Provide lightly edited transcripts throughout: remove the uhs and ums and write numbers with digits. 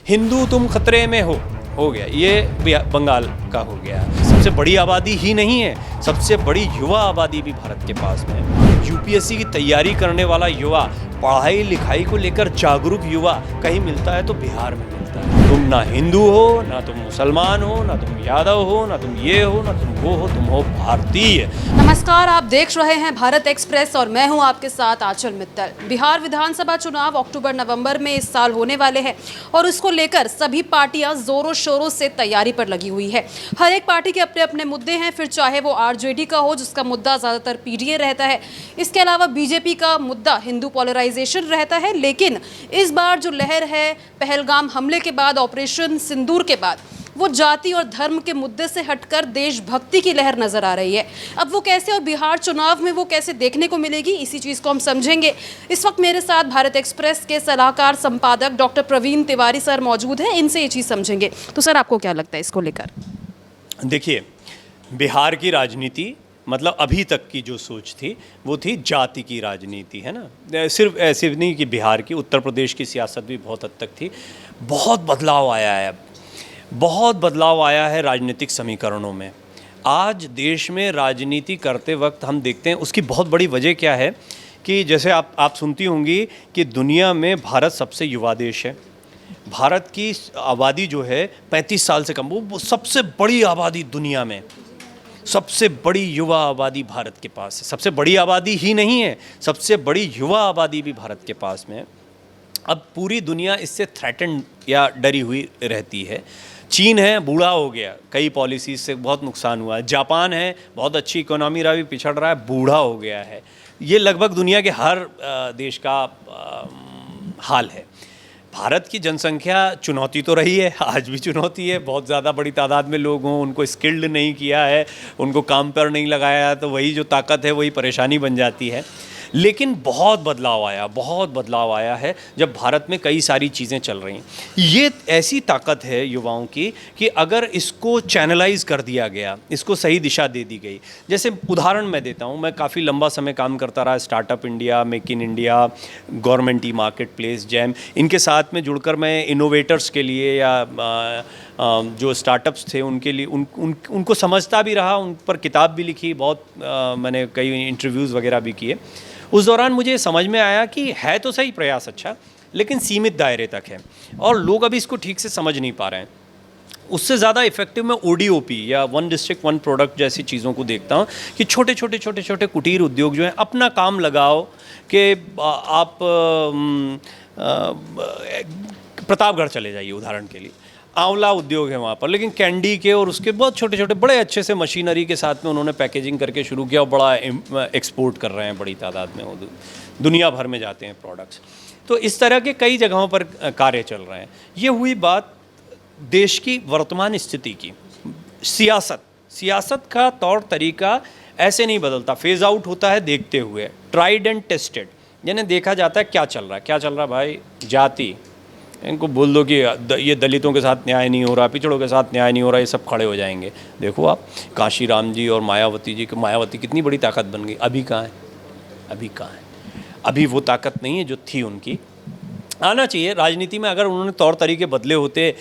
हिंदू तुम खतरे में हो गया, ये बंगाल का हो गया। सबसे बड़ी आबादी ही नहीं है, सबसे बड़ी युवा आबादी भी भारत के पास में है। यूपीएससी की तैयारी करने वाला युवा, पढ़ाई लिखाई को लेकर जागरूक युवा कहीं मिलता है तो बिहार में मिलता है। तुम ना हिंदू हो, ना तुम मुसलमान हो, ना तुम यादव हो, ना तुम ये हो, ना तुम वो हो, तुम हो भारतीय। नमस्कार, आप देख रहे हैं भारत एक्सप्रेस और मैं हूं आपके साथ आंचल मित्तल। बिहार विधानसभा चुनाव अक्टूबर नवंबर में इस साल होने वाले हैं और उसको लेकर सभी पार्टियां जोरों शोरों से तैयारी पर लगी हुई है। हर एक पार्टी के अपने अपने मुद्दे हैं, फिर चाहे वो आरजेडी का हो जिसका मुद्दा ज़्यादातर पीडीए रहता है, इसके अलावा बीजेपी का मुद्दा हिंदू पोलराइजेशन रहता है। लेकिन इस बार जो लहर है, पहलगाम हमले के बाद, ऑपरेशन सिंदूर के बाद, वो जाति और धर्म के मुद्दे से हटकर देशभक्ति की लहर नजर आ रही है। अब वो कैसे और बिहार चुनाव में वो कैसे देखने को मिलेगी, इसी चीज़ को हम समझेंगे। इस वक्त मेरे साथ भारत एक्सप्रेस के सलाहकार संपादक डॉक्टर प्रवीण तिवारी सर मौजूद हैं, इनसे ये चीज़ समझेंगे। तो सर, आपको क्या लगता है इसको लेकर? देखिए, बिहार की राजनीति मतलब अभी तक की जो सोच थी वो थी जाति की राजनीति, है ना। सिर्फ ऐसे नहीं कि बिहार की, उत्तर प्रदेश की सियासत भी बहुत हद तक थी। बहुत बदलाव आया है, बहुत बदलाव आया है राजनीतिक समीकरणों में। आज देश में राजनीति करते वक्त हम देखते हैं उसकी बहुत बड़ी वजह क्या है कि जैसे आप सुनती होंगी कि दुनिया में भारत सबसे युवा देश है। भारत की आबादी जो है 35 साल से कम, वो सबसे बड़ी आबादी दुनिया में, सबसे बड़ी युवा आबादी भारत के पास है। सबसे बड़ी आबादी ही नहीं है, सबसे बड़ी युवा आबादी भी भारत के पास में है। अब पूरी दुनिया इससे थ्रेटन्ड या डरी हुई रहती है। चीन है, बूढ़ा हो गया, कई पॉलिसीज से बहुत नुकसान हुआ है। जापान है, बहुत अच्छी इकोनॉमी रहा, भी पिछड़ रहा है, बूढ़ा हो गया है। ये लगभग दुनिया के हर देश का हाल है। भारत की जनसंख्या चुनौती तो रही है, आज भी चुनौती है। बहुत ज़्यादा बड़ी तादाद में लोग हों, उनको स्किल्ड नहीं किया है, उनको काम पर नहीं लगाया, तो वही जो ताकत है वही परेशानी बन जाती है। लेकिन बहुत बदलाव आया है जब भारत में कई सारी चीज़ें चल रही हैं। ये ऐसी ताकत है युवाओं की कि अगर इसको चैनलाइज कर दिया गया, इसको सही दिशा दे दी गई। जैसे उदाहरण मैं देता हूँ, मैं काफ़ी लंबा समय काम करता रहा startup India, make in India, government e market place, jam, इनके साथ में जुड़कर मैं इनोवेटर्स के लिए या जो स्टार्टअप्स थे उनके लिए उनको समझता भी रहा, उन पर किताब भी लिखी, बहुत मैंने कई इंटरव्यूज़ वगैरह भी किए। उस दौरान मुझे समझ में आया कि है तो सही प्रयास अच्छा, लेकिन सीमित दायरे तक है और लोग अभी इसको ठीक से समझ नहीं पा रहे हैं। उससे ज़्यादा इफेक्टिव मैं ओडीओपी या वन डिस्ट्रिक्ट वन प्रोडक्ट जैसी चीज़ों को देखता हूँ कि छोटे छोटे कुटीर उद्योग जो हैं अपना काम लगाओ कि आप प्रतापगढ़ चले जाइए उदाहरण के लिए, आंवला उद्योग है वहाँ पर, लेकिन कैंडी के और उसके बहुत छोटे छोटे बड़े अच्छे से मशीनरी के साथ में उन्होंने पैकेजिंग करके शुरू किया और बड़ा एक्सपोर्ट कर रहे हैं बड़ी तादाद में, वो दुनिया भर में जाते हैं प्रोडक्ट्स। तो इस तरह के कई जगहों पर कार्य चल रहे हैं। ये हुई बात देश की वर्तमान स्थिति की। सियासत का तौर तरीका ऐसे नहीं बदलता, फेज आउट होता है देखते हुए, ट्राइड एंड टेस्टेड, यानी देखा जाता है क्या चल रहा है भाई। जाति, इनको बोल दो कि ये दलितों के साथ न्याय नहीं हो रहा, पिछड़ों के साथ न्याय नहीं हो रहा, ये सब खड़े हो जाएंगे। देखो आप काशीराम जी और मायावती जी, मायावती कितनी बड़ी ताकत बन गई, अभी कहाँ है? अभी वो ताकत नहीं है जो थी उनकी। आना चाहिए राजनीति में, अगर उन्होंने तौर तरीके बदले होते।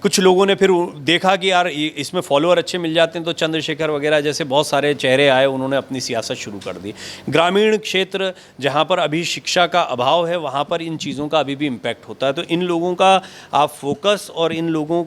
कुछ लोगों ने फिर देखा कि यार इसमें फॉलोअर अच्छे मिल जाते हैं, तो चंद्रशेखर वगैरह जैसे बहुत सारे चेहरे आए, उन्होंने अपनी सियासत शुरू कर दी। ग्रामीण क्षेत्र जहाँ पर अभी शिक्षा का अभाव है, वहाँ पर इन चीज़ों का अभी भी इम्पैक्ट होता है। तो इन लोगों का आप फोकस और इन लोगों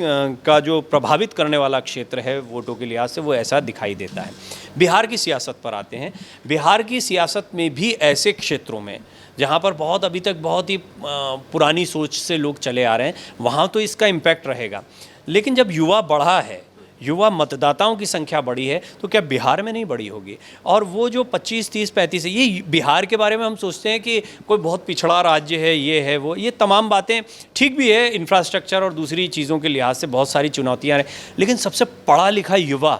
का जो प्रभावित करने वाला क्षेत्र है वोटों के लिहाज से, वो ऐसा दिखाई देता है। बिहार की सियासत पर आते हैं। बिहार की सियासत में भी ऐसे क्षेत्रों में जहाँ पर अभी तक बहुत ही पुरानी सोच से लोग चले आ रहे हैं, वहाँ तो इसका इम्पैक्ट रहेगा। लेकिन जब युवा बढ़ा है, युवा मतदाताओं की संख्या बढ़ी है, तो क्या बिहार में नहीं बढ़ी होगी? और वो जो 25, 30, 35 है, ये बिहार के बारे में हम सोचते हैं कि कोई बहुत पिछड़ा राज्य है, ये है वो, ये तमाम बातें ठीक भी है, इंफ्रास्ट्रक्चर और दूसरी चीज़ों के लिहाज से बहुत सारी चुनौतियाँ हैं। लेकिन सबसे पढ़ा लिखा युवा,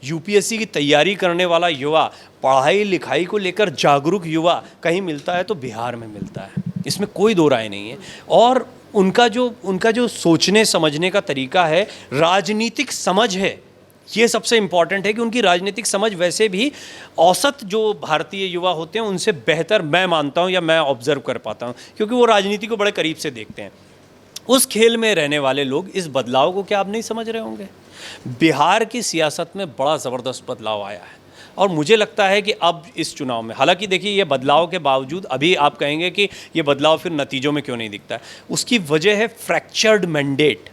यूपीएससी की तैयारी करने वाला युवा, पढ़ाई लिखाई को लेकर जागरूक युवा कहीं मिलता है तो बिहार में मिलता है, इसमें कोई दो राय नहीं है। और उनका जो सोचने समझने का तरीका है, राजनीतिक समझ है, ये सबसे इम्पॉर्टेंट है कि उनकी राजनीतिक समझ वैसे भी औसत जो भारतीय युवा होते हैं उनसे बेहतर मैं मानता हूँ या मैं ऑब्जर्व कर पाता हूँ, क्योंकि वो राजनीति को बड़े करीब से देखते हैं। उस खेल में रहने वाले लोग इस बदलाव को क्या आप नहीं समझ रहे होंगे? बिहार की सियासत में बड़ा ज़बरदस्त बदलाव आया है और मुझे लगता है कि अब इस चुनाव में, हालांकि देखिए ये बदलाव के बावजूद अभी आप कहेंगे कि ये बदलाव फिर नतीजों में क्यों नहीं दिखता है, उसकी वजह है फ्रैक्चर्ड मैंडेट।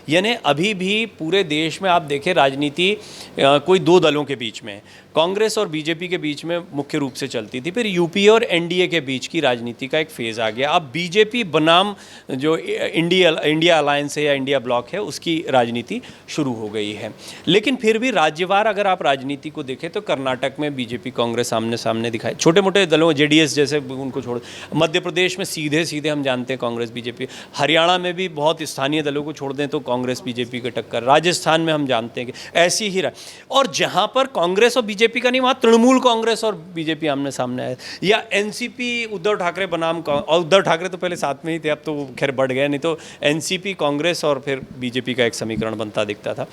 यानी अभी भी पूरे देश में आप देखें राजनीति कोई दो दलों के बीच में, कांग्रेस और बीजेपी के बीच में मुख्य रूप से चलती थी, फिर यूपीए और एनडीए के बीच की राजनीति का एक फेज़ आ गया। अब बीजेपी बनाम जो इंडिया अलायंस है या इंडिया ब्लॉक है उसकी राजनीति शुरू हो गई है। लेकिन फिर भी राज्यवार अगर आप राजनीति को देखें तो कर्नाटक में बीजेपी कांग्रेस आमने सामने दिखाई, छोटे मोटे दलों जेडीएस जैसे उनको छोड़, मध्य प्रदेश में सीधे सीधे हम जानते हैं कांग्रेस बीजेपी, हरियाणा में भी बहुत स्थानीय दलों को छोड़ दें तो कांग्रेस बीजेपी की टक्कर, राजस्थान में हम जानते हैं कि ऐसी ही और जहां पर कांग्रेस और बीजेपी का नहीं, वहां तृणमूल कांग्रेस और बीजेपी आमने सामने आए, या एनसीपी उद्धव ठाकरे बनाम, और उद्धव ठाकरे तो पहले साथ में ही थे, अब तो खैर बढ़ गए, नहीं तो एनसीपी कांग्रेस और फिर बीजेपी का एक समीकरण बनता दिखता था।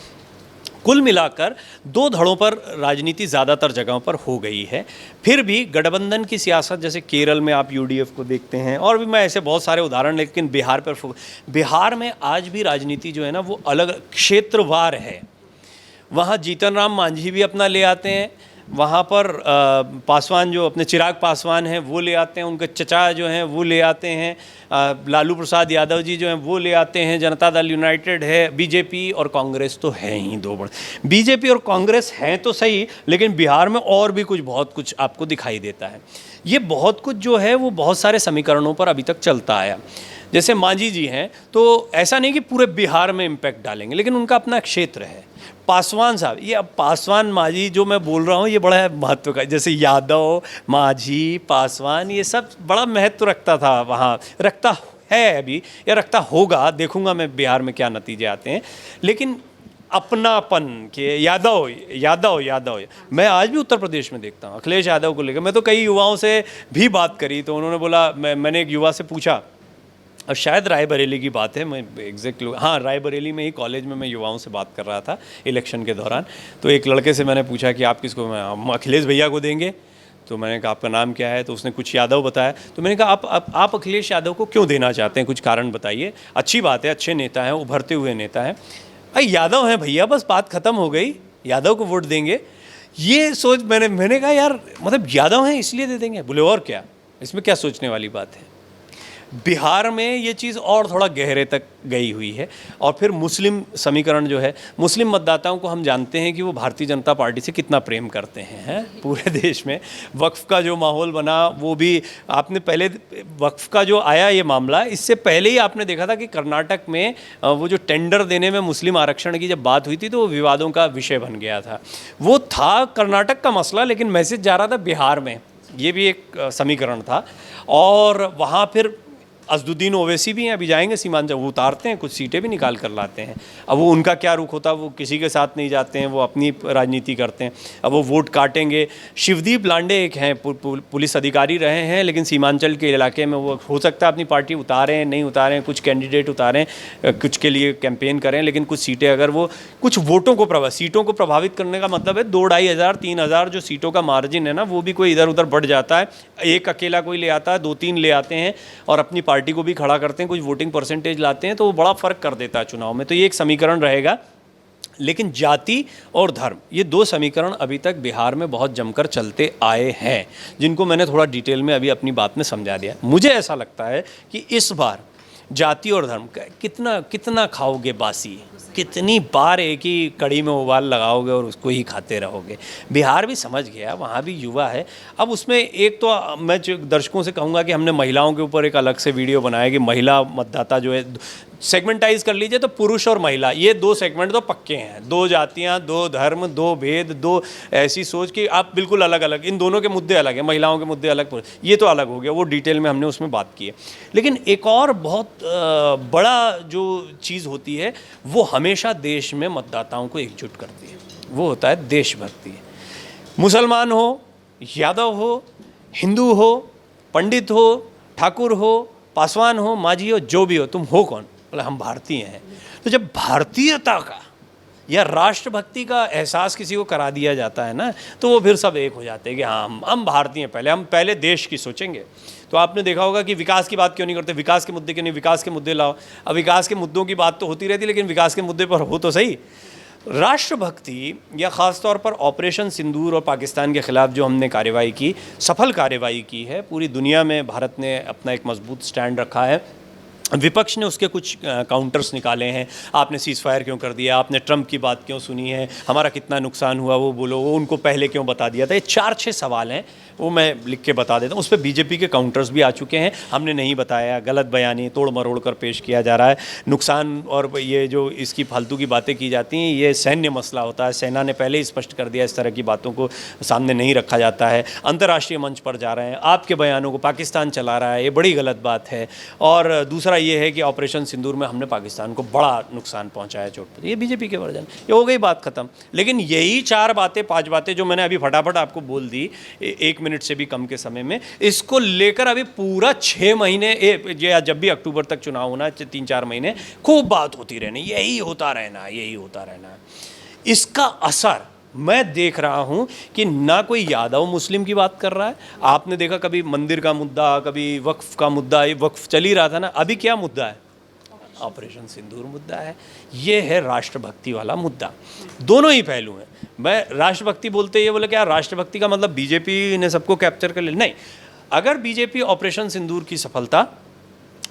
कुल मिलाकर दो धड़ों पर राजनीति ज़्यादातर जगहों पर हो गई है। फिर भी गठबंधन की सियासत, जैसे केरल में आप यूडीएफ को देखते हैं, और भी मैं ऐसे बहुत सारे उदाहरण, लेकिन बिहार पर बिहार में आज भी राजनीति जो है ना वो अलग क्षेत्रवार है। वहाँ जीतन राम मांझी भी अपना ले आते हैं, वहाँ पर पासवान जो अपने चिराग पासवान हैं वो ले आते हैं, उनके चचा जो हैं वो ले आते हैं, लालू प्रसाद यादव जी जो हैं वो ले आते हैं, जनता दल यूनाइटेड है, बीजेपी और कांग्रेस तो है ही दो बड़े। बीजेपी और कांग्रेस हैं तो सही, लेकिन बिहार में और भी कुछ बहुत कुछ आपको दिखाई देता है। ये बहुत कुछ जो है वो बहुत सारे समीकरणों पर अभी तक चलता आया। जैसे मांझी जी हैं तो ऐसा नहीं कि पूरे बिहार में इम्पैक्ट डालेंगे, लेकिन उनका अपना क्षेत्र है। पासवान साहब, ये अब पासवान मांझी जो मैं बोल रहा हूँ ये बड़ा महत्व का, जैसे यादव, मांझी, पासवान, ये सब बड़ा महत्व रखता था वहाँ, रखता है अभी या रखता होगा, देखूंगा मैं बिहार में क्या नतीजे आते हैं। लेकिन अपनापन के यादव मैं आज भी उत्तर प्रदेश में देखता हूँ अखिलेश यादव को लेकर। मैं तो कई युवाओं से भी बात करी तो उन्होंने बोला, मैंने एक युवा से पूछा, अब शायद रायबरेली की बात है, मैं एग्जैक्ट, हाँ रायबरेली में ही कॉलेज में मैं युवाओं से बात कर रहा था इलेक्शन के दौरान, तो एक लड़के से मैंने पूछा कि आप किसको, हम अखिलेश भैया को देंगे। तो मैंने कहा आपका नाम क्या है, तो उसने कुछ यादव बताया। तो मैंने कहा आप अखिलेश यादव को क्यों देना चाहते हैं, कुछ कारण बताइए। अच्छी बात है, अच्छे नेता हैं, उभरते हुए नेता हैं, अरे यादव हैं भैया, बस बात खत्म हो गई, यादव को वोट देंगे। ये सोच मैंने कहा यार, मतलब यादव हैं इसलिए दे देंगे? बोले और क्या, इसमें क्या सोचने वाली बात है। बिहार में ये चीज़ और थोड़ा गहरे तक गई हुई है। और फिर मुस्लिम समीकरण जो है, मुस्लिम मतदाताओं को हम जानते हैं कि वो भारतीय जनता पार्टी से कितना प्रेम करते हैं पूरे देश में। वक्फ का जो माहौल बना वो भी आपने पहले, वक्फ का जो आया ये मामला, इससे पहले ही आपने देखा था कि कर्नाटक में वो जो टेंडर देने में मुस्लिम आरक्षण की जब बात हुई थी तो वो विवादों का विषय बन गया था। वो था कर्नाटक का मसला, लेकिन मैसेज जा रहा था बिहार में, ये भी एक समीकरण था। और वहाँ फिर असदुद्दीन ओवैसी भी हैं, अभी जाएंगे सीमांचल, वो उतारते हैं, कुछ सीटें भी निकाल कर लाते हैं। अब वो उनका क्या रुख होता है, वो किसी के साथ नहीं जाते हैं, वो अपनी राजनीति करते हैं। अब वो वोट काटेंगे। शिवदीप लांडे एक हैं, पुलिस अधिकारी रहे हैं, लेकिन सीमांचल के इलाके में वो हो सकता है अपनी पार्टी उतारें, नहीं उतारें, कुछ कैंडिडेट उतारें, कुछ के लिए कैंपेन करें, लेकिन कुछ सीटें अगर वो कुछ वोटों को सीटों को प्रभावित करने का मतलब है 2-2,500-3,000 जो सीटों का मार्जिन है ना, वो भी कोई इधर उधर बढ़ जाता है। एक अकेला कोई ले आता है, 2-3 ले आते हैं और अपनी पार्टी को भी खड़ा करते हैं, कुछ वोटिंग परसेंटेज लाते हैं, तो वो बड़ा फर्क कर देता है चुनाव में। तो ये एक समीकरण रहेगा। लेकिन जाति और धर्म, ये दो समीकरण अभी तक बिहार में बहुत जमकर चलते आए हैं, जिनको मैंने थोड़ा डिटेल में अभी अपनी बात में समझा दिया। मुझे ऐसा लगता है कि इस बार जाति और धर्म का कितना खाओगे बासी, कितनी बार एक ही कड़ी में उबाल लगाओगे और उसको ही खाते रहोगे। बिहार भी समझ गया, वहाँ भी युवा है। अब उसमें एक तो मैं दर्शकों से कहूँगा कि हमने महिलाओं के ऊपर एक अलग से वीडियो बनाया कि महिला मतदाता जो है सेगमेंटाइज कर लीजिए, तो पुरुष और महिला ये दो सेगमेंट तो पक्के हैं, दो जातियाँ, दो धर्म, दो भेद, दो ऐसी सोच कि आप बिल्कुल अलग अलग, इन दोनों के मुद्दे अलग हैं, महिलाओं के मुद्दे अलग, ये तो अलग हो गया, वो डिटेल में हमने उसमें बात की है। लेकिन एक और बहुत बड़ा जो चीज़ होती है वो हमेशा देश में मतदाताओं को एकजुट करती है, वो होता है देशभक्ति। मुसलमान हो, यादव हो, हिंदू हो, पंडित हो, ठाकुर हो, पासवान हो, मांझी हो, जो भी हो, तुम हो कौन? बोले हम भारतीय हैं। तो जब भारतीयता का या राष्ट्रभक्ति का एहसास किसी को करा दिया जाता है ना, तो वो फिर सब एक हो जाते हैं कि हाँ हम भारतीय हैं, हम पहले देश की सोचेंगे। तो आपने देखा होगा कि विकास की बात क्यों नहीं करते, विकास के मुद्दे क्यों नहीं, विकास के मुद्दे लाओ। अब विकास के मुद्दों की बात तो होती रहती है, लेकिन विकास के मुद्दे पर हो तो सही। राष्ट्रभक्ति या ख़ास तौर पर ऑपरेशन सिंदूर और पाकिस्तान के ख़िलाफ़ जो हमने कार्रवाई की, सफल कार्रवाई की है, पूरी दुनिया में भारत ने अपना एक मजबूत स्टैंड रखा है। विपक्ष ने उसके कुछ काउंटर्स निकाले हैं, आपने सीज़ फायर क्यों कर दिया, आपने ट्रंप की बात क्यों सुनी है, हमारा कितना नुकसान हुआ वो बोलो, वो उनको पहले क्यों बता दिया था। ये 4-6 सवाल हैं, वो मैं लिख के बता देता हूँ। उस पर बीजेपी के काउंटर्स भी आ चुके हैं, हमने नहीं बताया, गलत बयानी तोड़ मरोड़ कर पेश किया जा रहा है। नुकसान और ये जो इसकी फालतू की बातें की जाती हैं, ये सैन्य मसला होता है, सेना ने पहले ही स्पष्ट कर दिया, इस तरह की बातों को सामने नहीं रखा जाता है। अंतर्राष्ट्रीय मंच पर जा रहे हैं, आपके बयानों को पाकिस्तान चला रहा है, ये बड़ी गलत बात है। और दूसरा ये है कि ऑपरेशन सिंदूर में हमने पाकिस्तान को बड़ा नुकसान पहुंचाया, चोट। ये बीजेपी के वर्जन, ये हो गई बात खत्म। लेकिन यही 4 बातें 5 बातें जो मैंने अभी फटाफट आपको बोल दी 1 मिनट से भी कम के समय में, इसको लेकर अभी पूरा 6 महीने या जब भी अक्टूबर तक चुनाव होना, 3-4 महीने खूब बात होती रहनी, यही होता रहना, यही होता रहना। इसका असर मैं देख रहा हूं कि ना कोई यादव मुस्लिम की बात कर रहा है। आपने देखा कभी मंदिर का मुद्दा, कभी वक्फ का मुद्दा, ये वक्फ चल ही रहा था ना, अभी क्या मुद्दा है, ऑपरेशन सिंदूर मुद्दा है। ये है राष्ट्रभक्ति वाला मुद्दा। दोनों ही पहलू हैं। मैं राष्ट्रभक्ति बोलते ये बोले क्या राष्ट्रभक्ति का मतलब बीजेपी ने सबको कैप्चर कर लिया, नहीं। अगर बीजेपी ऑपरेशन सिंदूर की सफलता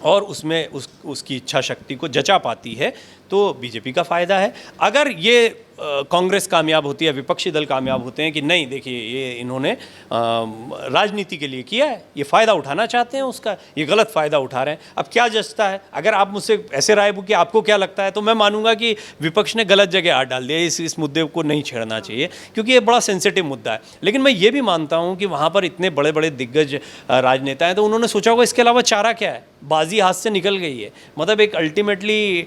और उसमें उसकी इच्छा शक्ति को जचा पाती है तो बीजेपी का फ़ायदा है। अगर ये कांग्रेस कामयाब होती है, विपक्षी दल कामयाब होते हैं कि नहीं देखिए ये इन्होंने राजनीति के लिए किया है, ये फ़ायदा उठाना चाहते हैं उसका, ये गलत फ़ायदा उठा रहे हैं, अब क्या जचता है। अगर आप मुझसे ऐसे राय कि आपको क्या लगता है, तो मैं मानूंगा कि विपक्ष ने गलत जगह हाथ डाल दिया, इस मुद्दे को नहीं छेड़ना चाहिए क्योंकि ये बड़ा सेंसिटिव मुद्दा है। लेकिन मैं ये भी मानता हूँ कि वहाँ पर इतने बड़े बड़े दिग्गज राजनेता हैं, तो उन्होंने सोचा होगा इसके अलावा चारा क्या है, बाजी हाथ से निकल गई है। मतलब एक अल्टीमेटली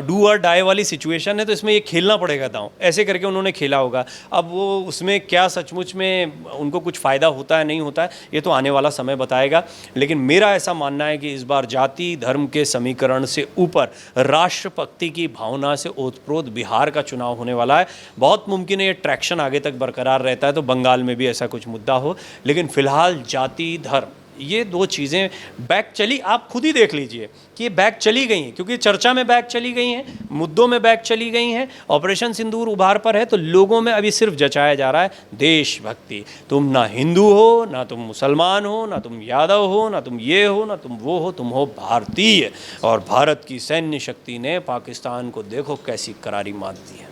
डू और डाई वाली सिचुएशन है, तो इसमें ये खेलना पड़ेगा दांव, ऐसे करके उन्होंने खेला होगा। अब वो उसमें क्या सचमुच में उनको कुछ फ़ायदा होता है नहीं होता है, ये तो आने वाला समय बताएगा। लेकिन मेरा ऐसा मानना है कि इस बार जाति धर्म के समीकरण से ऊपर राष्ट्रभक्ति की भावना से ओतप्रोत बिहार का चुनाव होने वाला है। बहुत मुमकिन है ये ट्रैक्शन आगे तक बरकरार रहता है तो बंगाल में भी ऐसा कुछ मुद्दा हो, लेकिन फिलहाल जाति धर्म ये 2 चीज़ें बैक चली। आप खुद ही देख लीजिए कि ये बैक चली गई हैं, क्योंकि चर्चा में बैक चली गई हैं, मुद्दों में बैक चली गई हैं। ऑपरेशन सिंदूर उभार पर है तो लोगों में अभी सिर्फ जचाया जा रहा है देशभक्ति। तुम ना हिंदू हो, ना तुम मुसलमान हो, ना तुम यादव हो, ना तुम ये हो, ना तुम वो हो, तुम हो भारतीय। और भारत की सैन्य शक्ति ने पाकिस्तान को देखो कैसी करारी मात दी है।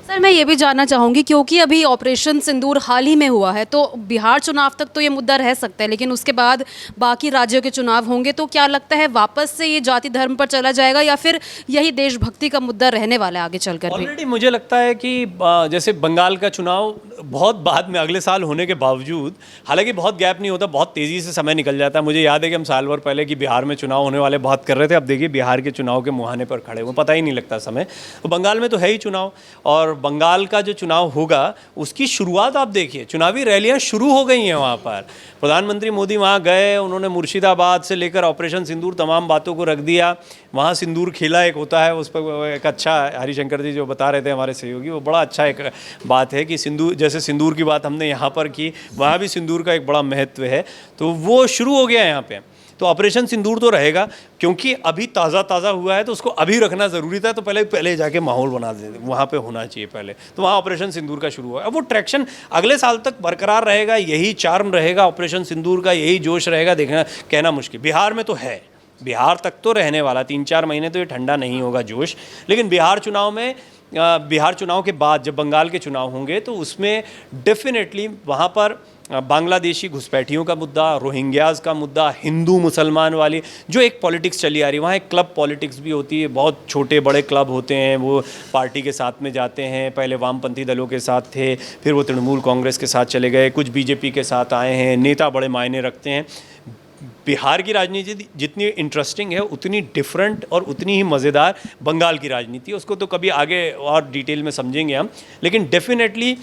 सर मैं ये भी जानना चाहूँगी, क्योंकि अभी ऑपरेशन सिंदूर हाल ही में हुआ है, तो बिहार चुनाव तक तो ये मुद्दा रह सकता है, लेकिन उसके बाद बाकी राज्यों के चुनाव होंगे, तो क्या लगता है वापस से ये जाति धर्म पर चला जाएगा या फिर यही देशभक्ति का मुद्दा रहने वाला है आगे चलकर भी? ऑलरेडी मुझे लगता है कि जैसे बंगाल का चुनाव बहुत बाद में अगले साल होने के बावजूद, हालांकि बहुत गैप नहीं होता, बहुत तेज़ी से समय निकल जाता है। मुझे याद है कि हम साल भर पहले कि बिहार में चुनाव होने वाले बात कर रहे थे, अब देखिए बिहार के चुनाव के मुहाने पर खड़े हुए, पता ही नहीं लगता समय। तो बंगाल में तो है ही चुनाव, और बंगाल का जो चुनाव होगा उसकी शुरुआत आप देखिए, चुनावी रैलियां शुरू हो गई हैं वहाँ पर। प्रधानमंत्री मोदी वहाँ गए, उन्होंने मुर्शिदाबाद से लेकर ऑपरेशन सिंदूर तमाम बातों को रख दिया। वहाँ सिंदूर खेला एक होता है, उस पर एक अच्छा हरिशंकर जी जो बता रहे थे हमारे सहयोगी, वो बड़ा अच्छा एक बात है कि सिंदूर, जैसे सिंदूर की बात हमने यहाँ पर की, वहाँ भी सिंदूर का एक बड़ा महत्व है। तो वो शुरू हो गया यहाँ पे। तो ऑपरेशन सिंदूर तो रहेगा, क्योंकि अभी ताज़ा हुआ है तो उसको अभी रखना ज़रूरी था, तो पहले जाके माहौल बना दे, वहाँ पे होना चाहिए पहले। तो वहाँ ऑपरेशन सिंदूर का शुरू हुआ। अब वो ट्रैक्शन अगले साल तक बरकरार रहेगा, यही चार्म रहेगा ऑपरेशन सिंदूर का, यही जोश रहेगा, देखना कहना मुश्किल। बिहार में तो है, बिहार तक तो रहने वाला, 3-4 महीने तो ये ठंडा नहीं होगा जोश। लेकिन बिहार चुनाव के बाद जब बंगाल के चुनाव होंगे तो उसमें डेफिनेटली वहाँ पर बांग्लादेशी घुसपैठियों का मुद्दा, रोहिंग्याज का मुद्दा, हिंदू मुसलमान वाली जो एक पॉलिटिक्स चली आ रही है, वहाँ एक क्लब पॉलिटिक्स भी होती है। बहुत छोटे बड़े क्लब होते हैं, वो पार्टी के साथ में जाते हैं, पहले वामपंथी दलों के साथ थे, फिर वो तृणमूल कांग्रेस के साथ चले गए, कुछ बीजेपी के साथ आए हैं, नेता बड़े मायने रखते हैं। बिहार की राजनीति जितनी इंटरेस्टिंग है उतनी डिफरेंट और उतनी ही मज़ेदार बंगाल की राजनीति है। उसको तो कभी आगे और डिटेल में समझेंगे हम, लेकिन डेफिनेटली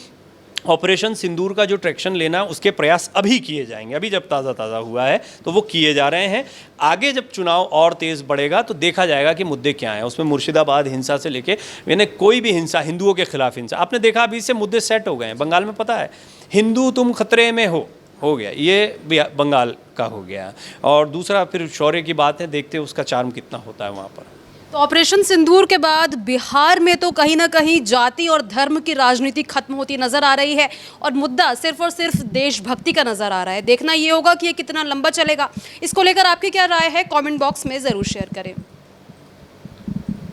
ऑपरेशन सिंदूर का जो ट्रैक्शन लेना है उसके प्रयास अभी किए जाएंगे, अभी जब ताज़ा ताज़ा हुआ है तो वो किए जा रहे हैं। आगे जब चुनाव और तेज़ बढ़ेगा तो देखा जाएगा कि मुद्दे क्या हैं। उसमें मुर्शिदाबाद हिंसा से लेके यानी कोई भी हिंसा, हिंदुओं के खिलाफ हिंसा, आपने देखा अभी से मुद्दे सेट हो गए हैं। बंगाल में पता है, हिंदू तुम खतरे में हो गया, ये बंगाल का हो गया। और दूसरा फिर शौर्य की बात है, देखते हैं उसका चार्म कितना होता है वहाँ पर। तो ऑपरेशन सिंदूर के बाद बिहार में तो कहीं ना कहीं जाति और धर्म की राजनीति खत्म होती नजर आ रही है और मुद्दा सिर्फ और सिर्फ देशभक्ति का नजर आ रहा है। देखना ये होगा कि ये कितना लंबा चलेगा। इसको लेकर आपकी क्या राय है, कमेंट बॉक्स में ज़रूर शेयर करें।